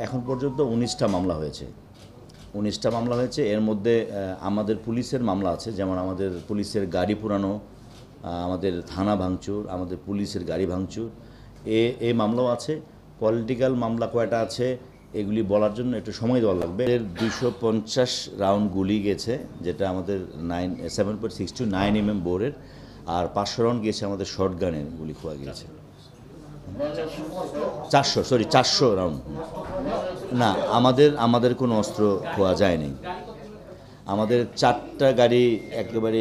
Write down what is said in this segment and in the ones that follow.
এখন পর্যন্ত 19টা মামলা হয়েছে। 19টা মামলা হয়েছে। এর মধ্যে আমাদের পুলিশের মামলা আছে, যেমন আমাদের পুলিশের গাড়ি পুরানো, আমাদের থানা ভাঙচুর, আমাদের পুলিশের গাড়ি ভাঙচুর, এই মামলাও আছে। পলিটিক্যাল মামলা কয়টা আছে এগুলি বলার জন্য একটু সময় দেওয়া লাগবে। 250 রাউন্ড গুলি গেছে, যেটা আমাদের 7.62 mm বোরের, আর 500 রাউন্ড গিয়েছে আমাদের শর্ট গানের গুলি খোয়া গিয়েছে। 400 রাউন্ড না, আমাদের কোনো অস্ত্র খোয়া যায়নি। আমাদের 4টা গাড়ি একেবারে,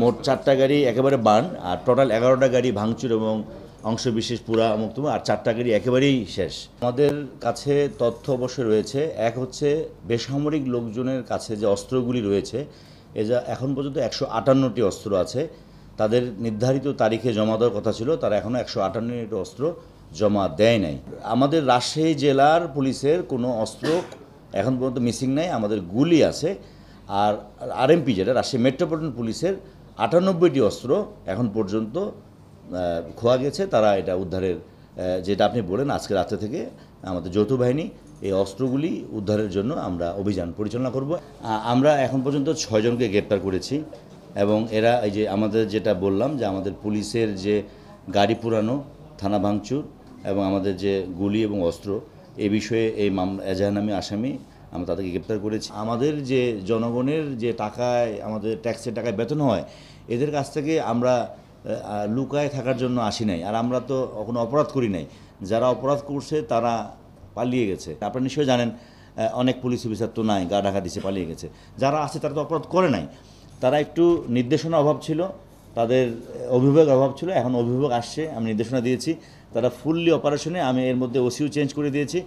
মোট 4টা গাড়ি একেবারে বার্ন, আর টোটাল 11টা গাড়ি ভাঙচুর এবং অংশবিশেষ পুরা মুক্ত, আর 4টা গাড়ি একেবারেই শেষ। আমাদের কাছে তথ্য অবশ্যই রয়েছে। এক হচ্ছে বেসামরিক লোকজনের কাছে যে অস্ত্রগুলি রয়েছে, এখন পর্যন্ত 158টি অস্ত্র আছে। তাদের নির্ধারিত তারিখে জমা দেওয়ার কথা ছিল, তারা এখনও 158টি অস্ত্র জমা দেয় নাই। আমাদের রাজশাহী জেলার পুলিশের কোনো অস্ত্র এখন পর্যন্ত মিসিং নাই। আমাদের গুলি আছে। আর আরএমপি, যেটা রাজশাহী মেট্রোপলিটন পুলিশের, 98টি অস্ত্র এখন পর্যন্ত খোয়া গেছে। তারা এটা উদ্ধারের, যেটা আপনি বলেন, আজকে রাতে থেকে আমাদের যৌথ বাহিনী এই অস্ত্রগুলি উদ্ধারের জন্য আমরা অভিযান পরিচালনা করব। আমরা এখন পর্যন্ত 6 জনকে গ্রেপ্তার করেছি, এবং এরা এই যে আমাদের যেটা বললাম যে আমাদের পুলিশের যে গাড়ি পুরানো, থানা ভাঙচুর এবং আমাদের যে গুলি এবং অস্ত্র, এই বিষয়ে এই এজাহারনামী আসামি আমরা তাদেরকে গ্রেপ্তার করেছি। আমাদের যে জনগণের যে টাকায়, আমাদের ট্যাক্সের টাকায় বেতন হয়, এদের কাছ থেকে আমরা লুকায় থাকার জন্য আসি নাই। আর আমরা তো কোনো অপরাধ করি নাই। যারা অপরাধ করছে তারা পালিয়ে গেছে। আপনারা নিশ্চয়ই জানেন, অনেক পুলিশ অফিসার তো নাই, গা ঢাকা দিছে, পালিয়ে গেছে। যারা আছে তারা তো অপরাধ করে নাই, তারা একটু নির্দেশনা অভাব ছিল, তাদের অভিভাবক অভাব ছিল। এখন অভিভাবক আসছে, আমি নির্দেশনা দিয়েছি, তারা ফুললি অপারেশনে। আমি এর মধ্যে ওসিও চেঞ্জ করে দিয়েছি।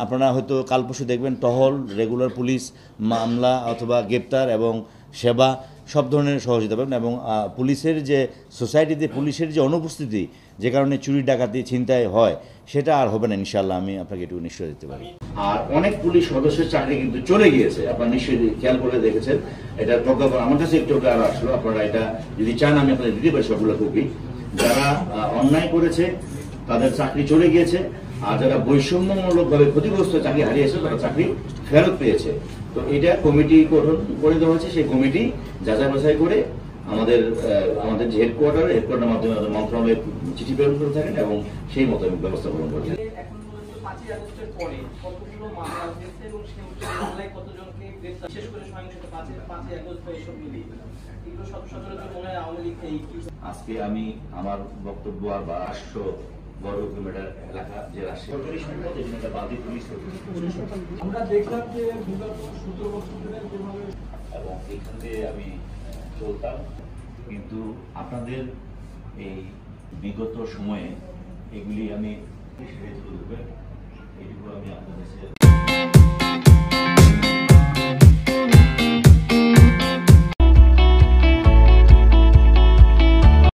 আপনারা হয়তো কাল পরশু দেখবেন টহল, রেগুলার পুলিশ, মামলা অথবা গ্রেপ্তার এবং সেবা সব ধরনের সহযোগিতা পাবেন। এবং পুলিশের যে সোসাইটিতে পুলিশের যে অনুপস্থিতি, যে কারণে চুরি ডাকাতি ছিনতাই হয়, সেটা আর হবে না ইনশাআল্লাহ, আমি আপনাকে একটু নিশ্চয় দিতে পারি। আর অনেক পুলিশ সদস্যের চাকরি কিন্তু চলে গিয়েছে, আপনারা নিশ্চয়ই খেয়াল করে দেখেছেন। এটা প্রজ্ঞাপন আমার কাছে একটু আর আসলো, আপনারা এটা যদি চান আমি আপনাদের দিতে পারি সবগুলো কপি। যারা অন্যায় করেছে তাদের চাকরি চলে গিয়েছে, আর যারা বৈষম্যমূলকভাবে ক্ষতিগ্রস্ত, চাকরি হারিয়েছে, তারা চাকরি ফেরত পেয়েছে। তো এটা কমিটি গঠন করে দেওয়া হয়েছে। সেই কমিটি যাচাই বাছাই করে আমাদের যে হেডকোয়ার্টারের মাধ্যমে আমাদের মন্ত্রণালয়ে চিঠি প্রেরণ করে থাকেন এবং সেই মতো ব্যবস্থা গ্রহণ করে থাকেন। আজকে আমি আমার বক্তব্য আর 500 বড় কিলোমিটার এলাকা যে রাজশাহী সম্পদ, এটা বাদী পুলিশ আমরা দেখলাম যে বিগত 17 বছর ধরে যেভাবে, এবং এখান থেকে আমি চলতাম। কিন্তু আপনাদের এই বিগত সময়ে এগুলি আমি এইটুকু আমি আপনাদের